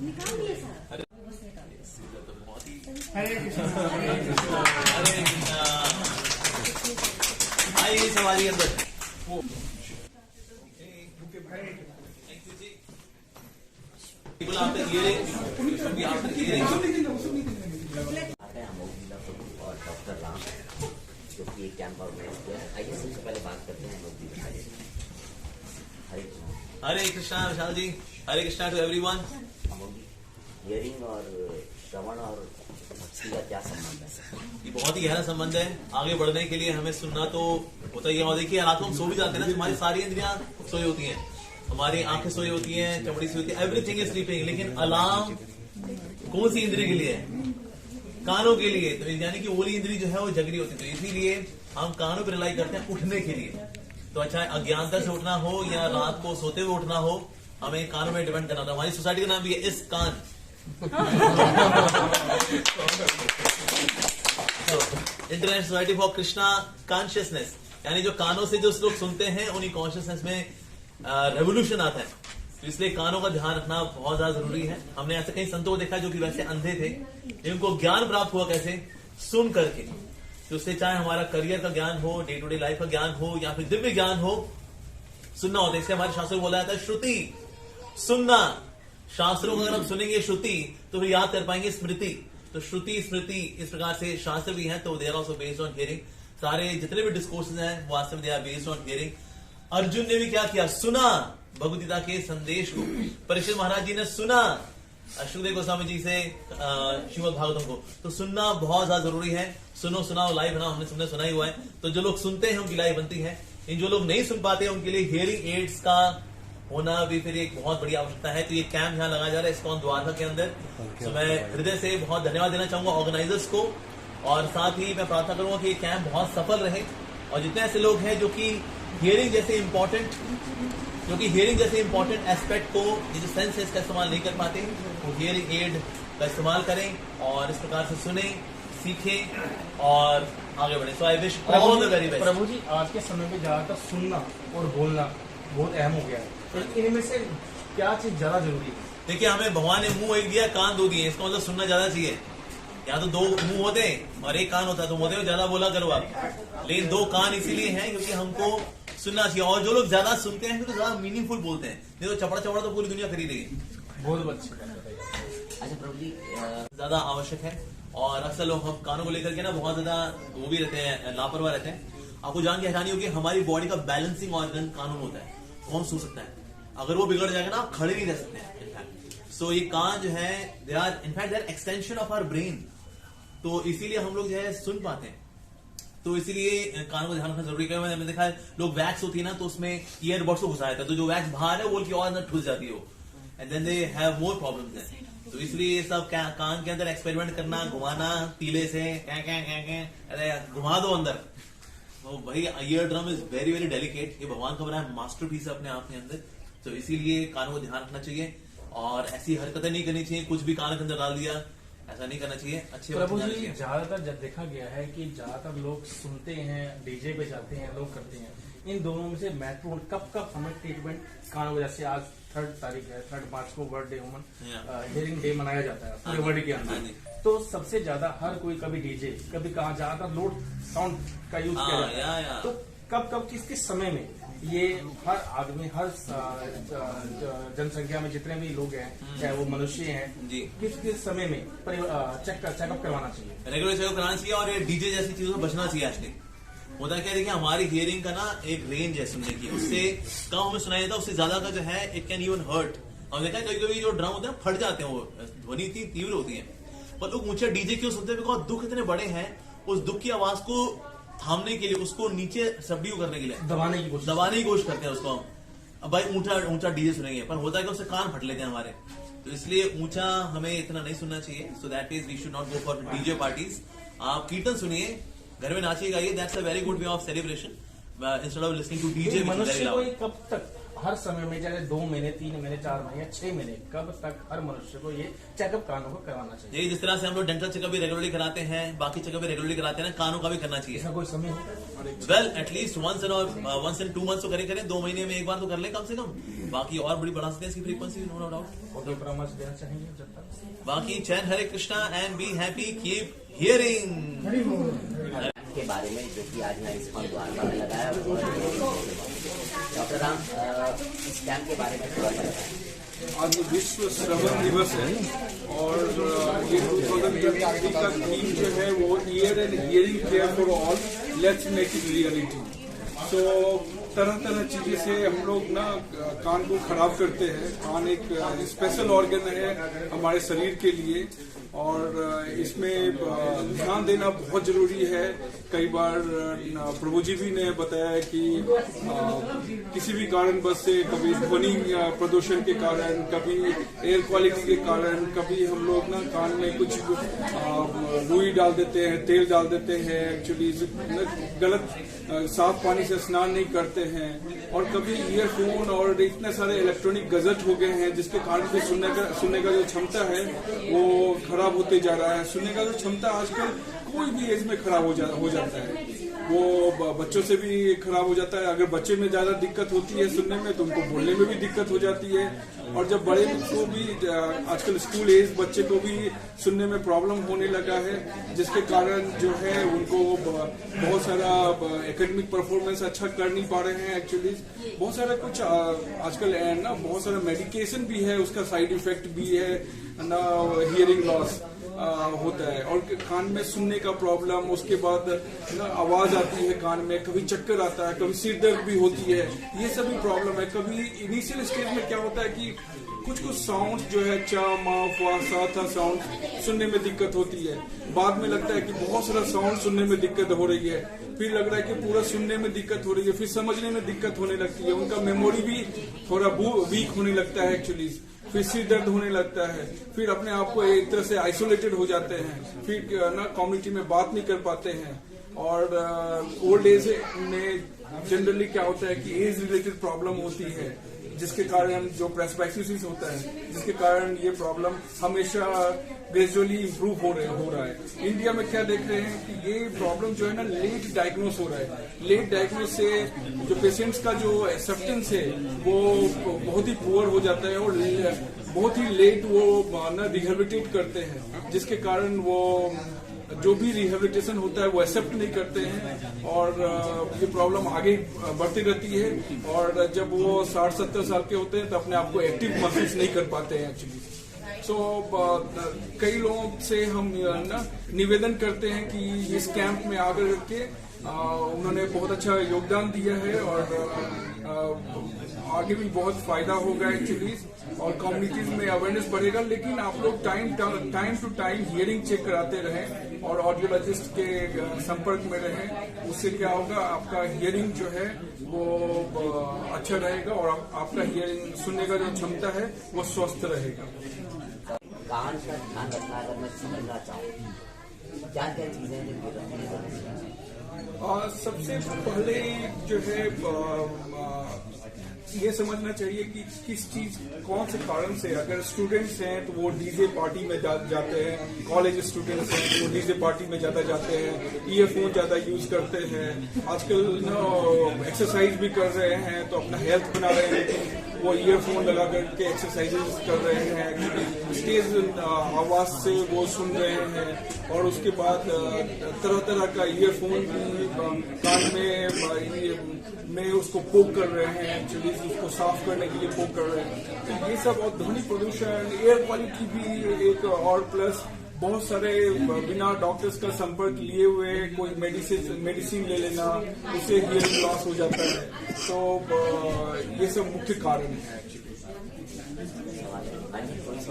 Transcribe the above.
निकाल दिए सर। हरे कृष्णा। हरे कृष्णा। आइए सवारी अंदर। बोला आपने और डॉक्टर राम जो कि एक कैंप ऑर्गेनाइज किया है। आइए सबसे पहले बात करते हैं लोग भी दिखाइए। हरे कृष्णा। हरे कृष्णा विशाल जी। हरे कृष्णा टू एवरीवन। हियरिंग और श्रवण और भक्ति का क्या संबंध है? ये बहुत ही गहरा संबंध है। आगे बढ़ने के लिए हमें सुनना तो होता ही है। और देखिए रात को हम सो भी जाते हैं ना, हमारी सारी इंद्रियां सोई होती हैं, हमारी आंखें सोई होती हैं, चमड़ी सोई होती है, एवरीथिंग इज स्लीपिंग। लेकिन अलार्म कौन सी इंद्रिय के लिए है? कानों के लिए। तो यानी कि ओली इंद्री जो है वो जगरी होती है। तो इसीलिए हम कानों पर रिलाई करते हैं उठने के लिए। तो अच्छा अज्ञानता से उठना हो या रात को सोते हुए उठना हो, हमें कानों में डिपेंड करना होता है। हमारी सोसाइटी का नाम भी है इस कान। International society for Krishna consciousness, यानी जो कानों से जो लोग सुनते हैं उन्हीं कॉन्शियसनेस में रेवोल्यूशन आता है। तो इसलिए कानों का ध्यान रखना बहुत ज्यादा जरूरी है। हमने ऐसे कई संतों को देखा जो कि वैसे अंधे थे, जिनको ज्ञान प्राप्त हुआ कैसे? सुन करके। तो उससे चाहे हमारा करियर का ज्ञान हो, डे टू डे लाइफ का ज्ञान हो या फिर दिव्य ज्ञान हो, सुनना होता है। इससे हमारे शास्त्रों में बोला जाता है श्रुति, सुनना। शास्त्रों को अगर हम सुनेंगे श्रुति तो फिर याद कर पाएंगे स्मृति। तो श्रुति स्मृति इस प्रकार से शास्त्र भी हैं, तो they are also based on hearing. सारे जितने भी डिस्कोर्सेज हैं वो वास्तव में they are based on hearing. Arjun ने भी क्या किया? सुना भगवद गीता के संदेश को। परीक्षित महाराज जी ने सुना शुकदेव गोस्वामी जी से श्रीमद् भागवतम को। तो सुनना बहुत ज्यादा जरूरी है। सुनो सुनाओ लाइव बनाओ, हमने तुमने सुना ही हुआ है। तो जो लोग सुनते हैं उनकी लाइव बनती है। इन जो लोग नहीं सुन पाते हैं उनके लिए हियरिंग एड्स का होना भी फिर एक बहुत बड़ी आवश्यकता है। तो ये कैंप यहाँ लगाया जा रहा है इस्कॉन द्वारका के अंदर। तो मैं हृदय से बहुत धन्यवाद देना चाहूंगा ऑर्गेनाइजर्स को, और साथ ही मैं प्रार्थना करूंगा कि ये कैंप बहुत सफल रहे। और जितने ऐसे लोग हैं जो कि हियरिंग जैसे इंपॉर्टेंट एस्पेक्ट को, ये जो सेंस है इसका इस्तेमाल नहीं कर पाते, वो हियरिंग एड का इस्तेमाल करें और इस प्रकार से सुने, सीखें और आगे बढ़े। So I wish all the very best. Prabhu ji, आज के समय में ज्यादातर सुनना और बोलना बहुत अहम हो गया है, तो इनमें से क्या चीज ज्यादा जरूरी है? देखिए हमें भगवान ने मुंह एक दिया, कान दो दिए। इसका मतलब सुनना ज्यादा चाहिए। या तो दो मुंह होते और एक कान होता तो होते हो ज्यादा बोला करो आप, लेकिन दो कान इसीलिए हैं क्योंकि हमको सुनना चाहिए। और जो लोग ज्यादा सुनते हैं तो ज्यादा मीनिंगफुल बोलते हैं, नहीं तो चपड़ा चपड़ा तो पूरी दुनिया खरीद रही है। बहुत अच्छी। अच्छा प्रभु जी, ज्यादा आवश्यक है। और अक्सर लोग हम कानों को लेकर के ना बहुत ज्यादा वो भी रहते हैं, लापरवाह रहते हैं। आपको जान के हैरानी होगी, हमारी बॉडी का बैलेंसिंग ऑर्गन कानून होता है, कौन सो सकता है? अगर वो बिगड़ जाएगा ना आप खड़े नहीं रह सकते हैं। सो ये कान जो है they are in fact they are extension of our brain. तो इसीलिए हम लोग जो है सुन पाते हैं। तो इसीलिए कानों को ध्यान रखना जरूरी है। मैंने देखा है लोग वैक्स होती है ना तो उसमें ईयरबड्स को घुसाया था, तो जो वैक्स बाहर है वो की और अंदर ठुस जाती है, and then they have more problems है। तो इसलिए ये सब कान के अंदर एक्सपेरिमेंट करना, घुमाना तीले से, अरे घुमा दो अंदर। तो भाई ear drum is very very delicate. ये भगवान का बनाया मास्टरपीस है अपने आप के अंदर। तो इसीलिए कानों को ध्यान रखना चाहिए और ऐसी हरकतें नहीं करनी चाहिए, कुछ भी कान के अंदर डाल दिया, ऐसा नहीं करना चाहिए। अच्छे प्रभु जी, ज्यादातर जब देखा गया है कि ज्यादातर लोग सुनते हैं, डीजे पे जाते हैं, लोग करते हैं। इन दोनों में से महत्वपूर्ण कब हमें ट्रीटमेंट कानों को, जैसे आज 3 तारीख है, 3 मार्च को world day woman hearing day मनाया जाता है पूरे वर्ल्ड के अंदर। तो सबसे ज्यादा हर कोई कभी डीजे, कभी कहा ज्यादातर लोड साउंड का यूज किया जाता है। तो कब किस समय में ये हर आदमी, हर जनसंख्या में जितने भी लोग हैं, चाहे वो मनुष्य हैं, किस समय में चेकअप करवाना चाहिए? रेगुलर चेकअप कराना चाहिए। और ये डीजे जैसी चीजों से बचना चाहिए। एक्चुअली होता क्या, देखिए हमारी हियरिंग का ना एक रेंज है सुनने की, उससे कम हमें सुनाई देता, उससे ज्यादा का जो है इट कैन इवन हर्ट। और देखा कभी कभी जो ड्रम होते हैं फट जाते हैं, वो ध्वनि इतनी तीव्र होती है। पर लोग ऊंचे डीजे क्यों सुनते हैं? बिकॉज दुख इतने बड़े हैं, उस दुख की आवाज को थामने के लिए, उसको नीचे सबड्यू करने के लिए दबाने की कोशिश करते हैं उसको। अब भाई ऊंचा डीजे सुनेंगे, पर होता है कि उससे कान फट लेते हैं हमारे। तो इसलिए ऊंचा हमें इतना नहीं सुनना चाहिए। So that is we should not go for DJ parties. आप कीर्तन सुनिए, घर में नाचिए गाइए, that's a very good way of celebration instead of listening to DJ. मनुष्य को कब तक हर समय में चाहे 2 महीने 3 महीने 4 महीने 6 महीने कब तक हर मनुष्य को ये चेकअप कानों को करवाना चाहिए। ये जिस तरह से हम लोग डेंटल चेकअप भी रेगुलरली कराते हैं, बाकी चेकअप भी रेगुलरली कराते हैं ना, कानों का भी करना चाहिए। इसका कोई समय हो? Well at least once in 2 months तो करें 2 महीने में एक बार तो कर लें कम से कम। बाकी और बड़ी बढ़ा सकते हैं इसकी फ्रीक्वेंसी, नो डाउट। और कोई परामर्श देना चाहेंगे जब तक? बाकी chant Hare Krishna and be happy, keep hearing के बारे में जो कि आज मैं इस्कॉन द्वारका में लगाया। और डॉक्टर राम, इस कैंप के बारे में थोड़ा सा बताएं। आज विश्व श्रवण दिवस है और ये 2023 का थीम जो है वो year and hearing care for all, let's make it reality. तो तरह तरह चीजें से हम लोग ना कान को खराब करते हैं। कान एक स्पेशल ऑर्गन है हमारे शरीर के लिए और इसमें ध्यान देना बहुत जरूरी है। कई बार प्रभु जी भी ने बताया है कि किसी भी कारण बस से, कभी ध्वनि प्रदूषण के कारण, कभी एयर क्वालिटी के कारण, कभी हम लोग ना कान में कुछ रुई डाल देते हैं, तेल डाल देते हैं, एक्चुअली गलत साफ पानी से स्नान नहीं करते हैं, और कभी ईयरफोन और इतने सारे इलेक्ट्रॉनिक गजट हो गए हैं जिसके कारण भी सुनने का जो क्षमता है वो खराब होते जा रहा है। सुनने का जो क्षमता आजकल कोई भी एज में खराब हो जाता है, वो बच्चों से भी खराब हो जाता है। अगर बच्चे में ज्यादा दिक्कत होती है सुनने में तो उनको बोलने में भी दिक्कत हो जाती है, और जब बड़े को भी आजकल स्कूल एज बच्चे को भी सुनने में प्रॉब्लम होने लगा है, जिसके कारण जो है उनको बहुत सारा एकेडमिक परफॉर्मेंस अच्छा कर नहीं पा रहे हैं। एक्चुअली बहुत सारा कुछ आजकल ना बहुत सारा मेडिकेशन भी है, उसका साइड इफेक्ट भी है ना, हियरिंग लॉस होता है, और कान में सुनने का प्रॉब्लम, उसके बाद ना आवाज आती है कान में, कभी चक्कर आता है, कभी सिर दर्द भी होती है, ये सभी प्रॉब्लम है। कभी इनिशियल स्टेज में क्या होता है कि कुछ साउंड जो है चा मा फा सा था साउंड सुनने में दिक्कत होती है, बाद में लगता है कि बहुत सारा साउंड सुनने में दिक्कत हो रही है, फिर लग रहा है कि पूरा सुनने में दिक्कत हो रही है, फिर समझने में दिक्कत होने लगती है, उनका मेमोरी भी थोड़ा वीक होने लगता है एक्चुअली, फिर सिर दर्द होने लगता है, फिर अपने आप को एक तरह से आइसोलेटेड हो जाते हैं, फिर ना कम्युनिटी में बात नहीं कर पाते हैं। और ओल्ड एज में जनरली क्या होता है कि एज रिलेटेड प्रॉब्लम होती है, जिसके कारण जो प्रेस्बाइसिस होता है, जिसके कारण ये प्रॉब्लम हमेशा ग्रेजुअली इम्प्रूव हो रहा है। इंडिया में क्या देख रहे हैं कि ये प्रॉब्लम जो है ना लेट डायग्नोस हो रहा है। लेट डायग्नोस से जो पेशेंट्स का जो एक्सेप्टेंस है वो बहुत ही पुअर हो जाता है, और बहुत ही लेट वो ना रिहेबिलिटेट करते हैं, जिसके कारण वो जो भी रिहेबिलिटेशन होता है वो एक्सेप्ट नहीं करते हैं, और ये प्रॉब्लम आगे बढ़ती रहती है, और जब वो 60-70 साल के होते हैं तो अपने आप को एक्टिव महसूस नहीं कर पाते हैं एक्चुअली। सो कई लोगों से हम ना निवेदन करते हैं कि इस कैंप में आकर के उन्होंने बहुत अच्छा योगदान दिया है, और आगे भी बहुत फायदा होगा एक्चुअली, और कम्युनिटीज में अवेयरनेस बढ़ेगा। लेकिन आप लोग time to time hearing check कराते रहें और ऑडियोलॉजिस्ट के संपर्क में रहें, उससे क्या होगा आपका हियरिंग जो है वो अच्छा रहेगा, और आपका हियरिंग सुनने का जो क्षमता है वो स्वस्थ रहेगा। कान का ध्यान रखना अगर मैं समझना चाहूँ क्या क्या चीजें हैं जिनकी रखनी है? सबसे पहले जो है ये समझना चाहिए कि किस चीज कौन से कारण से, अगर स्टूडेंट्स हैं तो वो डीजे पार्टी में जाते हैं, कॉलेज स्टूडेंट्स हैं तो वो डीजे पार्टी में ज्यादा जाते हैं, ईयरफोन ज्यादा यूज करते हैं, आजकल एक्सरसाइज भी कर रहे हैं तो अपना हेल्थ बना रहे हैं, लेकिन वो ईयरफोन लगा करके एक्सरसाइजेस कर रहे हैं, स्टेज आवाज से वो सुन रहे हैं, और उसके बाद तरह तरह का ईयरफोन कान में उसको पोक कर रहे हैं, एक्चुअली उसको साफ करने के लिए पोक कर रहे हैं। तो ये सब, और ध्वनि प्रदूषण, एयर क्वालिटी भी एक, और प्लस बहुत सारे बिना डॉक्टर्स का संपर्क लिए हुए कोई मेडिसिन ले लेना, उससे हियरिंग लॉस हो जाता है। तो ये सब मुख्य कारण है एक्चुअली।